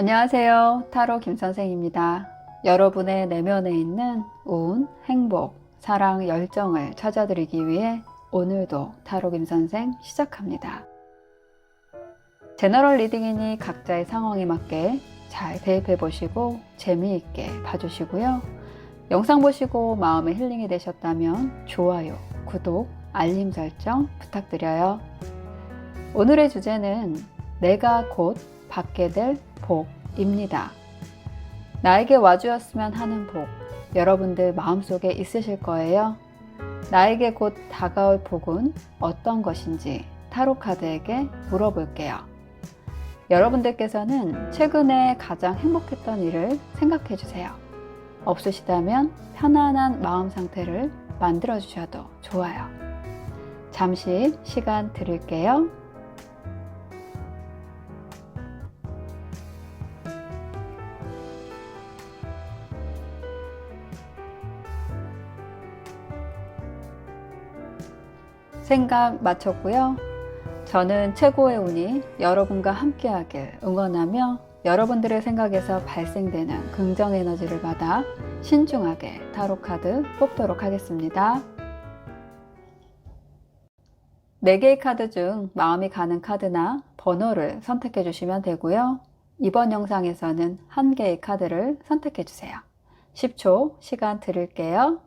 안녕하세요. 타로 김선생입니다. 여러분의 내면에 있는 운, 행복, 사랑, 열정을 찾아드리기 위해 오늘도 타로 김선생 시작합니다. 제너럴 리딩이니 각자의 상황에 맞게 잘 대입해 보시고 재미있게 봐주시고요. 영상 보시고 마음의 힐링이 되셨다면 좋아요, 구독, 알림 설정 부탁드려요. 오늘의 주제는 내가 곧 받게 될 복입니다. 나에게 와주었으면 하는 복, 여러분들 마음속에 있으실 거예요. 나에게 곧 다가올 복은 어떤 것인지 타로카드에게 물어볼게요. 여러분들께서는 최근에 가장 행복했던 일을 생각해 주세요. 없으시다면 편안한 마음 상태를 만들어 주셔도 좋아요. 잠시 시간 드릴게요. 생각 마쳤고요. 저는 최고의 운이 여러분과 함께하길 응원하며 여러분들의 생각에서 발생되는 긍정 에너지를 받아 신중하게 타로카드 뽑도록 하겠습니다. 4개의 카드 중 마음이 가는 카드나 번호를 선택해 주시면 되고요. 이번 영상에서는 1개의 카드를 선택해 주세요. 10초 시간 드릴게요.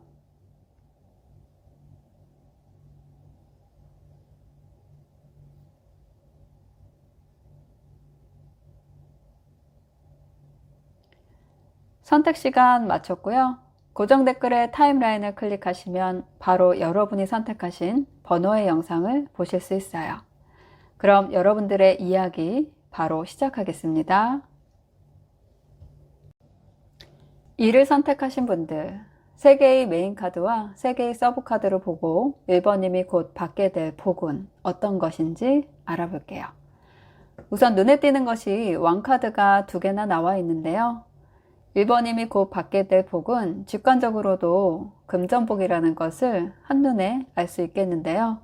선택 시간 마쳤고요. 고정 댓글에 타임라인을 클릭하시면 바로 여러분이 선택하신 번호의 영상을 보실 수 있어요. 그럼 여러분들의 이야기 바로 시작하겠습니다. 2를 선택하신 분들, 3개의 메인 카드와 3개의 서브 카드를 보고 1번님이 곧 받게 될 복은 어떤 것인지 알아볼게요. 우선 눈에 띄는 것이 왕카드가 2개나 나와 있는데요. 1번님이 곧 받게 될 복은 직관적으로도 금전복이라는 것을 한눈에 알 수 있겠는데요.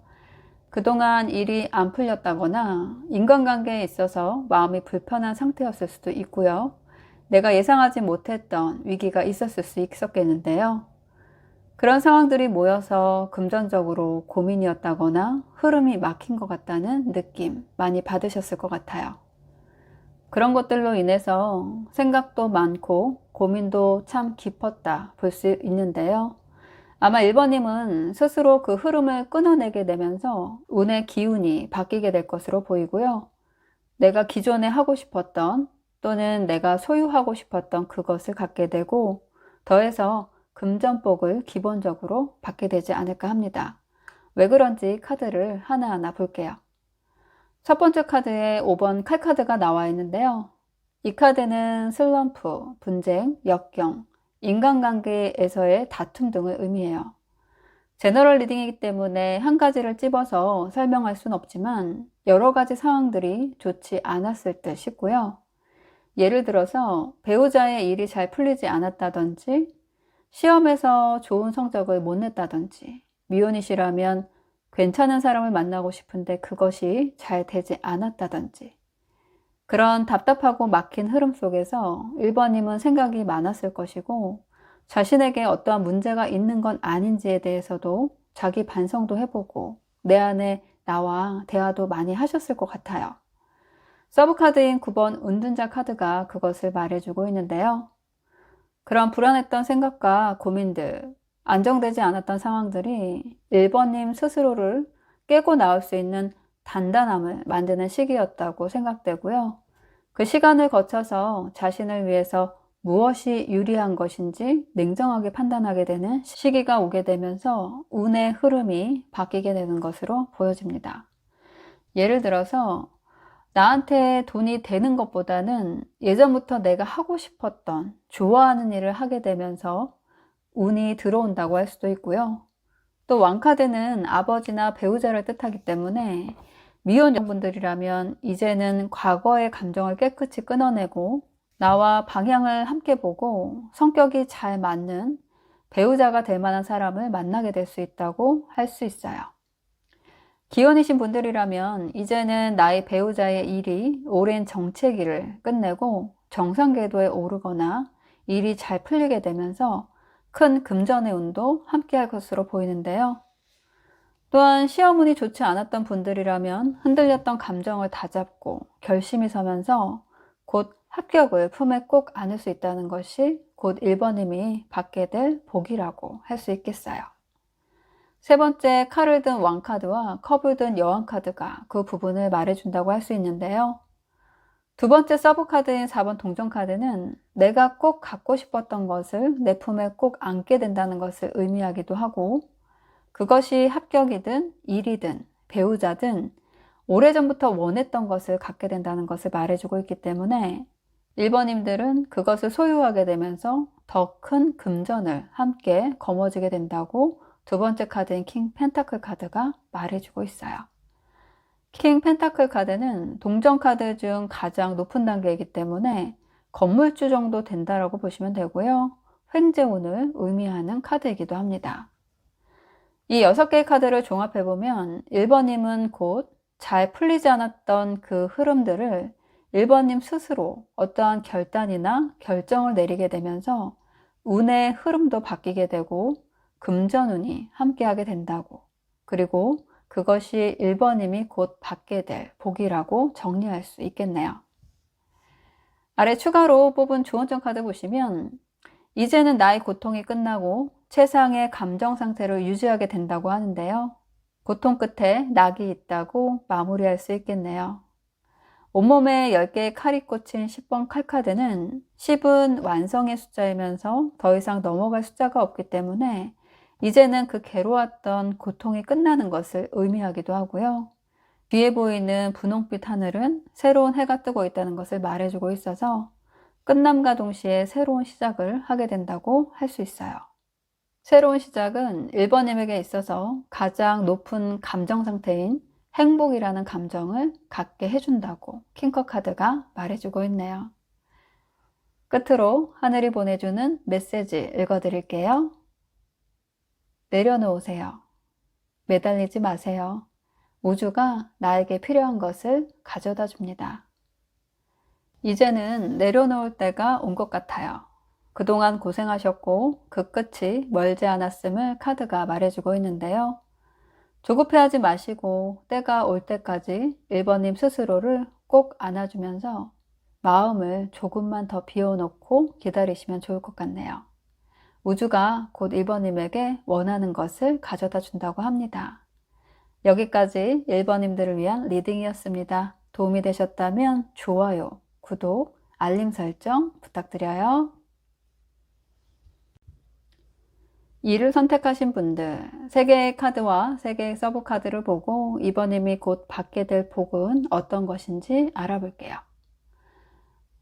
그동안 일이 안 풀렸다거나 인간관계에 있어서 마음이 불편한 상태였을 수도 있고요. 내가 예상하지 못했던 위기가 있었을 수 있었겠는데요. 그런 상황들이 모여서 금전적으로 고민이었다거나 흐름이 막힌 것 같다는 느낌 많이 받으셨을 것 같아요. 그런 것들로 인해서 생각도 많고 고민도 참 깊었다 볼 수 있는데요. 아마 1번님은 스스로 그 흐름을 끊어내게 되면서 운의 기운이 바뀌게 될 것으로 보이고요. 내가 기존에 하고 싶었던 또는 내가 소유하고 싶었던 그것을 갖게 되고 더해서 금전복을 기본적으로 받게 되지 않을까 합니다. 왜 그런지 카드를 하나하나 볼게요. 첫 번째 카드에 5번 칼카드가 나와 있는데요. 이 카드는 슬럼프, 분쟁, 역경, 인간관계에서의 다툼 등을 의미해요. 제너럴 리딩이기 때문에 한 가지를 찝어서 설명할 수는 없지만 여러 가지 상황들이 좋지 않았을 듯 싶고요. 예를 들어서 배우자의 일이 잘 풀리지 않았다든지 시험에서 좋은 성적을 못 냈다든지 미혼이시라면 괜찮은 사람을 만나고 싶은데 그것이 잘 되지 않았다든지 그런 답답하고 막힌 흐름 속에서 1번님은 생각이 많았을 것이고 자신에게 어떠한 문제가 있는 건 아닌지에 대해서도 자기 반성도 해보고 내 안에 나와 대화도 많이 하셨을 것 같아요. 서브카드인 9번 은둔자 카드가 그것을 말해주고 있는데요. 그런 불안했던 생각과 고민들, 안정되지 않았던 상황들이 1번님 스스로를 깨고 나올 수 있는 단단함을 만드는 시기였다고 생각되고요. 그 시간을 거쳐서 자신을 위해서 무엇이 유리한 것인지 냉정하게 판단하게 되는 시기가 오게 되면서 운의 흐름이 바뀌게 되는 것으로 보여집니다. 예를 들어서 나한테 돈이 되는 것보다는 예전부터 내가 하고 싶었던 좋아하는 일을 하게 되면서 운이 들어온다고 할 수도 있고요. 또 왕카드는 아버지나 배우자를 뜻하기 때문에 미혼 여성분들이라면 이제는 과거의 감정을 깨끗이 끊어내고 나와 방향을 함께 보고 성격이 잘 맞는 배우자가 될 만한 사람을 만나게 될 수 있다고 할 수 있어요. 기혼이신 분들이라면 이제는 나의 배우자의 일이 오랜 정체기를 끝내고 정상 궤도에 오르거나 일이 잘 풀리게 되면서 큰 금전의 운도 함께할 것으로 보이는데요. 또한 시험 운이 좋지 않았던 분들이라면 흔들렸던 감정을 다잡고 결심이 서면서 곧 합격을 품에 꼭 안을 수 있다는 것이 곧 1번님이 받게 될 복이라고 할 수 있겠어요. 세 번째, 칼을 든 왕카드와 컵을 든 여왕카드가 그 부분을 말해준다고 할 수 있는데요. 두 번째 서브카드인 4번 동전카드는 내가 꼭 갖고 싶었던 것을 내 품에 꼭 안게 된다는 것을 의미하기도 하고, 그것이 합격이든 일이든 배우자든 오래전부터 원했던 것을 갖게 된다는 것을 말해주고 있기 때문에 1번님들은 그것을 소유하게 되면서 더 큰 금전을 함께 거머쥐게 된다고 두 번째 카드인 킹 펜타클 카드가 말해주고 있어요. 킹 펜타클 카드는 동전 카드 중 가장 높은 단계이기 때문에 건물주 정도 된다라고 보시면 되고요. 횡재운을 의미하는 카드이기도 합니다. 이 6개의 카드를 종합해보면 1번님은 곧 잘 풀리지 않았던 그 흐름들을 1번님 스스로 어떠한 결단이나 결정을 내리게 되면서 운의 흐름도 바뀌게 되고 금전운이 함께하게 된다고, 그리고 그것이 1번님이 곧 받게 될 복이라고 정리할 수 있겠네요. 아래 추가로 뽑은 조언점 카드 보시면 이제는 나의 고통이 끝나고 최상의 감정 상태를 유지하게 된다고 하는데요. 고통 끝에 낙이 있다고 마무리할 수 있겠네요. 온몸에 10개의 칼이 꽂힌 10번 칼카드는 10은 완성의 숫자이면서 더 이상 넘어갈 숫자가 없기 때문에 이제는 그 괴로웠던 고통이 끝나는 것을 의미하기도 하고요. 뒤에 보이는 분홍빛 하늘은 새로운 해가 뜨고 있다는 것을 말해주고 있어서 끝남과 동시에 새로운 시작을 하게 된다고 할 수 있어요. 새로운 시작은 1번님에게 있어서 가장 높은 감정 상태인 행복이라는 감정을 갖게 해준다고 킹커 카드가 말해주고 있네요. 끝으로 하늘이 보내주는 메시지 읽어드릴게요. 내려놓으세요. 매달리지 마세요. 우주가 나에게 필요한 것을 가져다 줍니다. 이제는 내려놓을 때가 온 것 같아요. 그동안 고생하셨고 그 끝이 멀지 않았음을 카드가 말해주고 있는데요. 조급해하지 마시고 때가 올 때까지 1번님 스스로를 꼭 안아주면서 마음을 조금만 더 비워놓고 기다리시면 좋을 것 같네요. 우주가 곧 1번님에게 원하는 것을 가져다 준다고 합니다. 여기까지 1번님들을 위한 리딩이었습니다. 도움이 되셨다면 좋아요, 구독, 알림 설정 부탁드려요. 2를 선택하신 분들, 3개의 카드와 3개의 서브 카드를 보고 2번님이 곧 받게 될 복은 어떤 것인지 알아볼게요.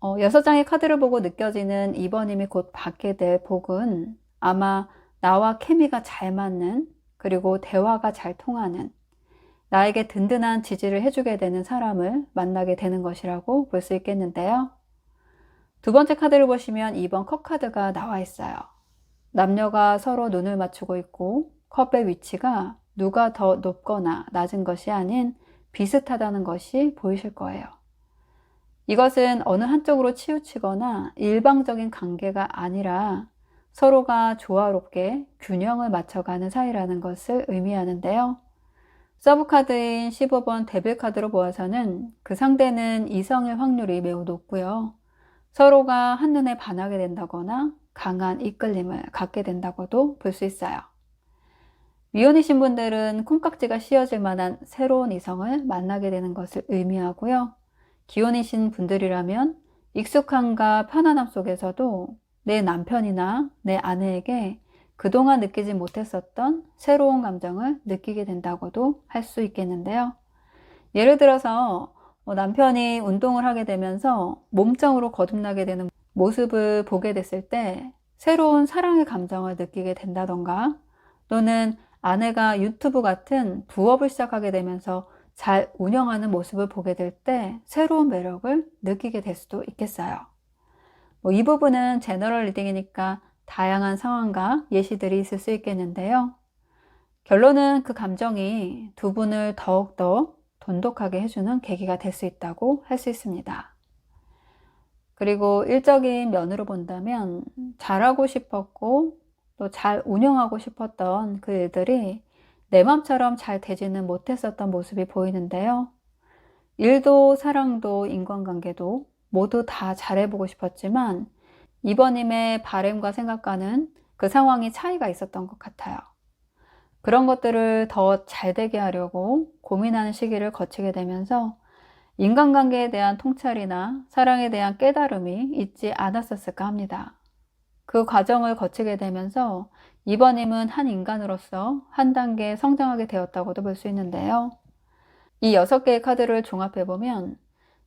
6장의 카드를 보고 느껴지는 2번님이 곧 받게 될 복은 아마 나와 케미가 잘 맞는, 그리고 대화가 잘 통하는, 나에게 든든한 지지를 해주게 되는 사람을 만나게 되는 것이라고 볼 수 있겠는데요. 두 번째 카드를 보시면 2번 컵 카드가 나와 있어요. 남녀가 서로 눈을 맞추고 있고 컵의 위치가 누가 더 높거나 낮은 것이 아닌 비슷하다는 것이 보이실 거예요. 이것은 어느 한쪽으로 치우치거나 일방적인 관계가 아니라 서로가 조화롭게 균형을 맞춰가는 사이라는 것을 의미하는데요. 서브카드인 15번 데빌 카드로 보아서는 그 상대는 이성일 확률이 매우 높고요. 서로가 한눈에 반하게 된다거나 강한 이끌림을 갖게 된다고도 볼 수 있어요. 미혼이신 분들은 콩깍지가 씌어질 만한 새로운 이성을 만나게 되는 것을 의미하고요. 기혼이신 분들이라면 익숙함과 편안함 속에서도 내 남편이나 내 아내에게 그동안 느끼지 못했었던 새로운 감정을 느끼게 된다고도 할 수 있겠는데요. 예를 들어서 남편이 운동을 하게 되면서 몸짱으로 거듭나게 되는 모습을 보게 됐을 때 새로운 사랑의 감정을 느끼게 된다던가, 또는 아내가 유튜브 같은 부업을 시작하게 되면서 잘 운영하는 모습을 보게 될 때 새로운 매력을 느끼게 될 수도 있겠어요. 이 부분은 제너럴 리딩이니까 다양한 상황과 예시들이 있을 수 있겠는데요. 결론은 그 감정이 두 분을 더욱더 돈독하게 해주는 계기가 될 수 있다고 할 수 있습니다. 그리고 일적인 면으로 본다면 잘하고 싶었고 또 잘 운영하고 싶었던 그 일들이 내 맘처럼 잘 되지는 못했었던 모습이 보이는데요. 일도 사랑도 인간관계도 모두 다 잘해보고 싶었지만 이번님의 바램과 생각과는 그 상황이 차이가 있었던 것 같아요. 그런 것들을 더 잘되게 하려고 고민하는 시기를 거치게 되면서 인간관계에 대한 통찰이나 사랑에 대한 깨달음이 있지 않았었을까 합니다. 그 과정을 거치게 되면서 이번님은 한 인간으로서 한 단계 성장하게 되었다고도 볼 수 있는데요. 이 6개의 카드를 종합해보면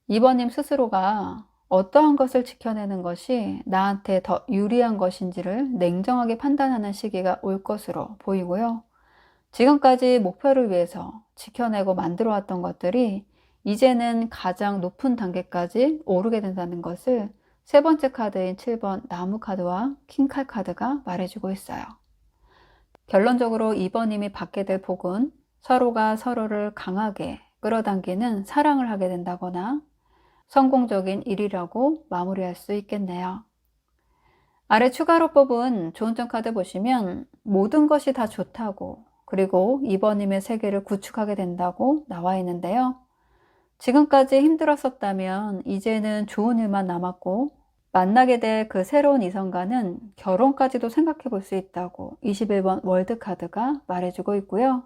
이번님 스스로가 어떠한 것을 지켜내는 것이 나한테 더 유리한 것인지를 냉정하게 판단하는 시기가 올 것으로 보이고요. 지금까지 목표를 위해서 지켜내고 만들어 왔던 것들이 이제는 가장 높은 단계까지 오르게 된다는 것을 세 번째 카드인 7번 나무 카드와 킹칼 카드가 말해주고 있어요. 결론적으로 2번님이 받게 될 복은 서로가 서로를 강하게 끌어당기는 사랑을 하게 된다거나 성공적인 일이라고 마무리할 수 있겠네요. 아래 추가로 뽑은 좋은 점 카드 보시면 모든 것이 다 좋다고 그리고 2번님의 세계를 구축하게 된다고 나와 있는데요. 지금까지 힘들었었다면 이제는 좋은 일만 남았고 만나게 될 그 새로운 이성과는 결혼까지도 생각해 볼 수 있다고 21번 월드 카드가 말해주고 있고요.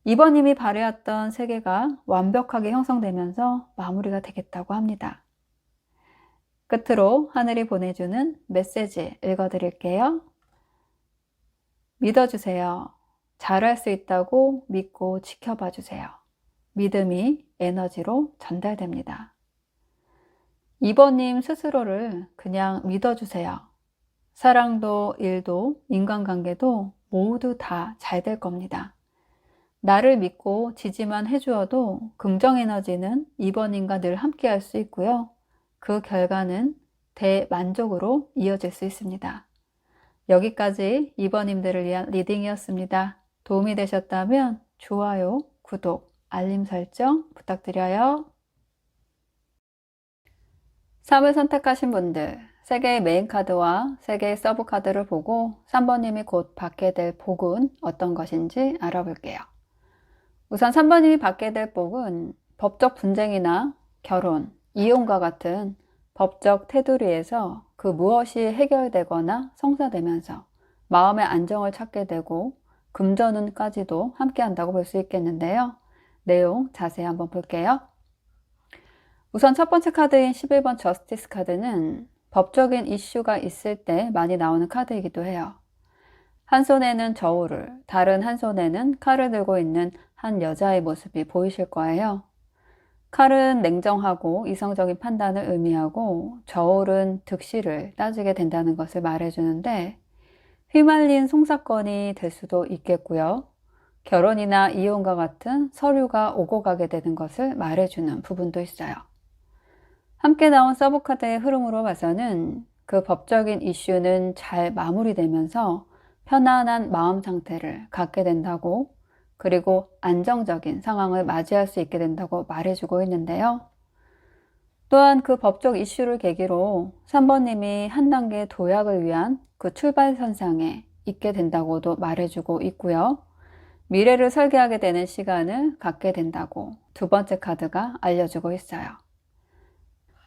2번님이 바래왔던 세계가 완벽하게 형성되면서 마무리가 되겠다고 합니다. 끝으로 하늘이 보내주는 메시지 읽어드릴게요. 믿어주세요. 잘할 수 있다고 믿고 지켜봐 주세요. 믿음이 에너지로 전달됩니다. 2번님 스스로를 그냥 믿어주세요. 사랑도 일도 인간관계도 모두 다 잘 될 겁니다. 나를 믿고 지지만 해주어도 긍정 에너지는 2번님과 늘 함께 할 수 있고요. 그 결과는 대만족으로 이어질 수 있습니다. 여기까지 2번님들을 위한 리딩이었습니다. 도움이 되셨다면 좋아요, 구독, 알림 설정 부탁드려요. 3을 선택하신 분들, 3개의 메인 카드와 3개의 서브 카드를 보고 3번님이 곧 받게 될 복은 어떤 것인지 알아볼게요. 우선 3번님이 받게 될 복은 법적 분쟁이나 결혼, 이혼과 같은 법적 테두리에서 그 무엇이 해결되거나 성사되면서 마음의 안정을 찾게 되고 금전운까지도 함께 한다고 볼 수 있겠는데요. 내용 자세히 한번 볼게요. 우선 첫 번째 카드인 11번 저스티스 카드는 법적인 이슈가 있을 때 많이 나오는 카드이기도 해요. 한 손에는 저울을, 다른 한 손에는 칼을 들고 있는 한 여자의 모습이 보이실 거예요. 칼은 냉정하고 이성적인 판단을 의미하고 저울은 득실을 따지게 된다는 것을 말해주는데 휘말린 송사건이 될 수도 있겠고요. 결혼이나 이혼과 같은 서류가 오고 가게 되는 것을 말해주는 부분도 있어요. 함께 나온 서브카드의 흐름으로 봐서는 그 법적인 이슈는 잘 마무리되면서 편안한 마음 상태를 갖게 된다고 그리고 안정적인 상황을 맞이할 수 있게 된다고 말해주고 있는데요. 또한 그 법적 이슈를 계기로 3번님이 한 단계 도약을 위한 그 출발선상에 있게 된다고도 말해주고 있고요. 미래를 설계하게 되는 시간을 갖게 된다고 두 번째 카드가 알려주고 있어요.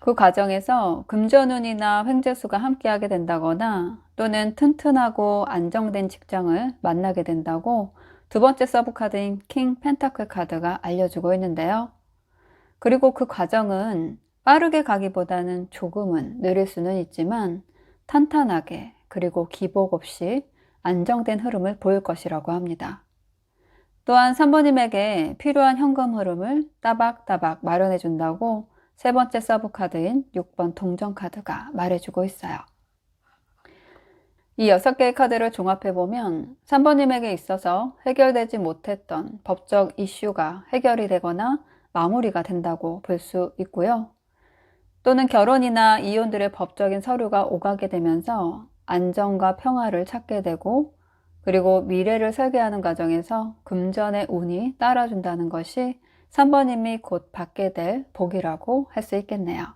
그 과정에서 금전운이나 횡재수가 함께하게 된다거나 또는 튼튼하고 안정된 직장을 만나게 된다고 두 번째 서브 카드인 킹 펜타클 카드가 알려주고 있는데요. 그리고 그 과정은 빠르게 가기보다는 조금은 느릴 수는 있지만 탄탄하게 그리고 기복 없이 안정된 흐름을 보일 것이라고 합니다. 또한 3번님에게 필요한 현금 흐름을 따박따박 마련해 준다고 세 번째 서브 카드인 6번 동전 카드가 말해주고 있어요. 이 6개의 카드를 종합해보면 3번님에게 있어서 해결되지 못했던 법적 이슈가 해결이 되거나 마무리가 된다고 볼 수 있고요. 또는 결혼이나 이혼들의 법적인 서류가 오가게 되면서 안정과 평화를 찾게 되고 그리고 미래를 설계하는 과정에서 금전의 운이 따라준다는 것이 3번님이 곧 받게 될 복이라고 할 수 있겠네요.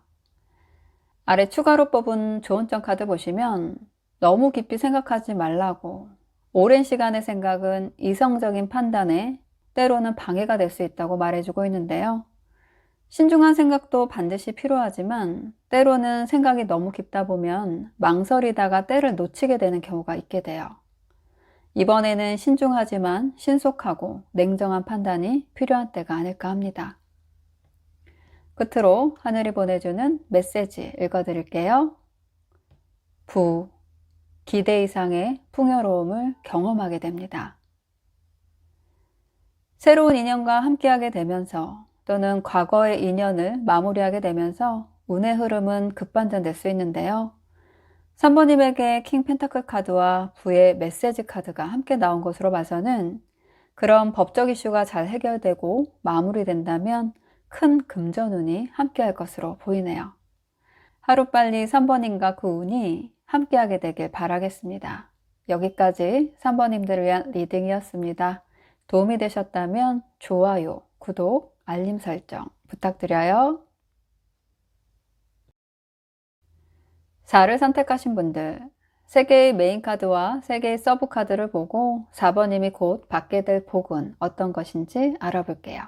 아래 추가로 뽑은 좋은 점 카드 보시면 너무 깊이 생각하지 말라고, 오랜 시간의 생각은 이성적인 판단에 때로는 방해가 될 수 있다고 말해주고 있는데요. 신중한 생각도 반드시 필요하지만 때로는 생각이 너무 깊다 보면 망설이다가 때를 놓치게 되는 경우가 있게 돼요. 이번에는 신중하지만 신속하고 냉정한 판단이 필요한 때가 아닐까 합니다. 끝으로 하늘이 보내주는 메시지 읽어드릴게요. 기대 이상의 풍요로움을 경험하게 됩니다. 새로운 인연과 함께하게 되면서 또는 과거의 인연을 마무리하게 되면서 운의 흐름은 급반전될 수 있는데요. 3번님에게 킹 펜타클 카드와 부의 메시지 카드가 함께 나온 것으로 봐서는 그런 법적 이슈가 잘 해결되고 마무리된다면 큰 금전운이 함께할 것으로 보이네요. 하루빨리 3번님과 그 운이 함께하게 되길 바라겠습니다. 여기까지 3번님들을 위한 리딩이었습니다. 도움이 되셨다면 좋아요, 구독, 알림 설정 부탁드려요. 4를 선택하신 분들, 3개의 메인 카드와 3개의 서브 카드를 보고 4번님이 곧 받게 될 복은 어떤 것인지 알아볼게요.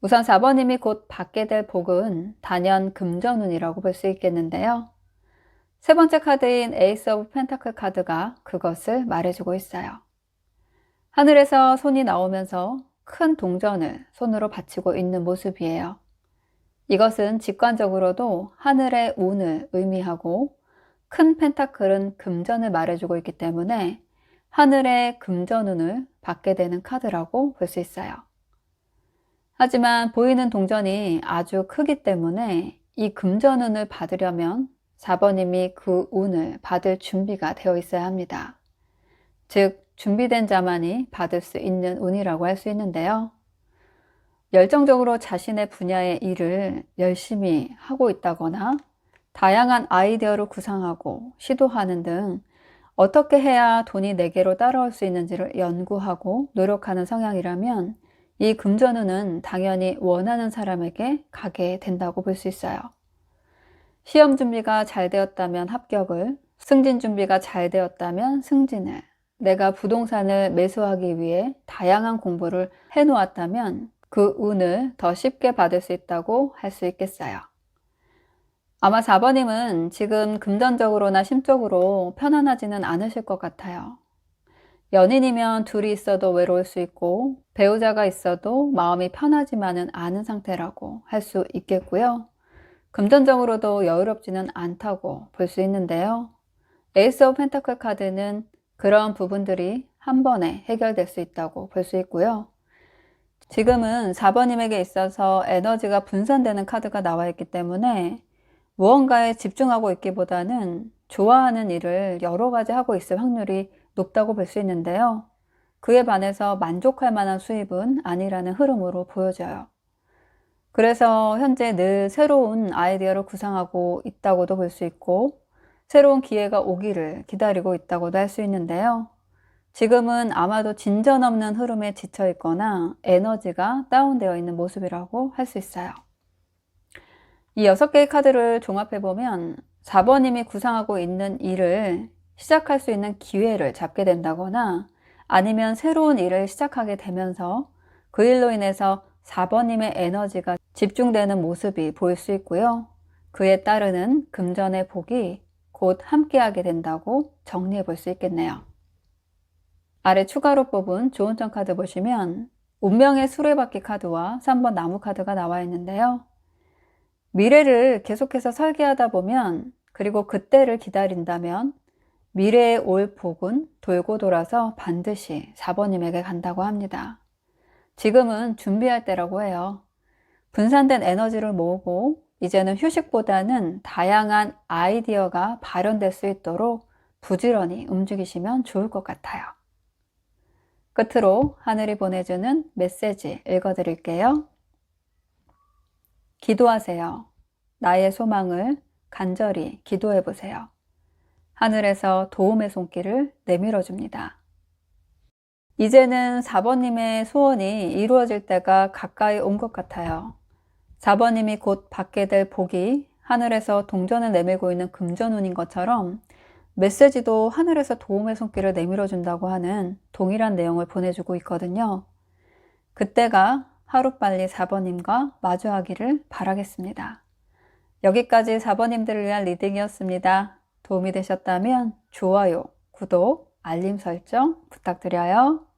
우선 4번님이 곧 받게 될 복은 단연 금전운이라고 볼 수 있겠는데요. 세 번째 카드인 에이스 오브 펜타클 카드가 그것을 말해주고 있어요. 하늘에서 손이 나오면서 큰 동전을 손으로 받치고 있는 모습이에요. 이것은 직관적으로도 하늘의 운을 의미하고 큰 펜타클은 금전을 말해주고 있기 때문에 하늘의 금전운을 받게 되는 카드라고 볼 수 있어요. 하지만 보이는 동전이 아주 크기 때문에 이 금전운을 받으려면 4번님이 그 운을 받을 준비가 되어 있어야 합니다. 즉 준비된 자만이 받을 수 있는 운이라고 할 수 있는데요. 열정적으로 자신의 분야의 일을 열심히 하고 있다거나 다양한 아이디어를 구상하고 시도하는 등 어떻게 해야 돈이 내게로 따라올 수 있는지를 연구하고 노력하는 성향이라면 이 금전운은 당연히 원하는 사람에게 가게 된다고 볼 수 있어요. 시험 준비가 잘 되었다면 합격을, 승진 준비가 잘 되었다면 승진을, 내가 부동산을 매수하기 위해 다양한 공부를 해놓았다면 그 운을 더 쉽게 받을 수 있다고 할 수 있겠어요. 아마 4번님은 지금 금전적으로나 심적으로 편안하지는 않으실 것 같아요. 연인이면 둘이 있어도 외로울 수 있고 배우자가 있어도 마음이 편하지만은 않은 상태라고 할 수 있겠고요. 금전적으로도 여유롭지는 않다고 볼 수 있는데요. 에이스 오브 펜타클 카드는 그런 부분들이 한 번에 해결될 수 있다고 볼 수 있고요. 지금은 4번님에게 있어서 에너지가 분산되는 카드가 나와 있기 때문에 무언가에 집중하고 있기보다는 좋아하는 일을 여러 가지 하고 있을 확률이 높다고 볼 수 있는데요. 그에 반해서 만족할 만한 수입은 아니라는 흐름으로 보여져요. 그래서 현재 늘 새로운 아이디어를 구상하고 있다고도 볼 수 있고 새로운 기회가 오기를 기다리고 있다고도 할 수 있는데요. 지금은 아마도 진전 없는 흐름에 지쳐 있거나 에너지가 다운되어 있는 모습이라고 할 수 있어요. 이 6개의 카드를 종합해보면 4번님이 구상하고 있는 일을 시작할 수 있는 기회를 잡게 된다거나 아니면 새로운 일을 시작하게 되면서 그 일로 인해서 4번님의 에너지가 집중되는 모습이 보일 수 있고요. 그에 따르는 금전의 복이 곧 함께하게 된다고 정리해 볼 수 있겠네요. 아래 추가로 뽑은 좋은 점 카드 보시면 운명의 수레바퀴 카드와 3번 나무 카드가 나와 있는데요. 미래를 계속해서 설계하다 보면 그리고 그때를 기다린다면 미래에 올 복은 돌고 돌아서 반드시 4번님에게 간다고 합니다. 지금은 준비할 때라고 해요. 분산된 에너지를 모으고 이제는 휴식보다는 다양한 아이디어가 발현될 수 있도록 부지런히 움직이시면 좋을 것 같아요. 끝으로 하늘이 보내주는 메시지 읽어드릴게요. 기도하세요. 나의 소망을 간절히 기도해 보세요. 하늘에서 도움의 손길을 내밀어 줍니다. 이제는 4번님의 소원이 이루어질 때가 가까이 온 것 같아요. 4번님이 곧 받게 될 복이 하늘에서 동전을 내밀고 있는 금전운인 것처럼 메시지도 하늘에서 도움의 손길을 내밀어 준다고 하는 동일한 내용을 보내주고 있거든요. 그때가 하루빨리 4번님과 마주하기를 바라겠습니다. 여기까지 4번님들을 위한 리딩이었습니다. 도움이 되셨다면 좋아요, 구독, 알림 설정 부탁드려요.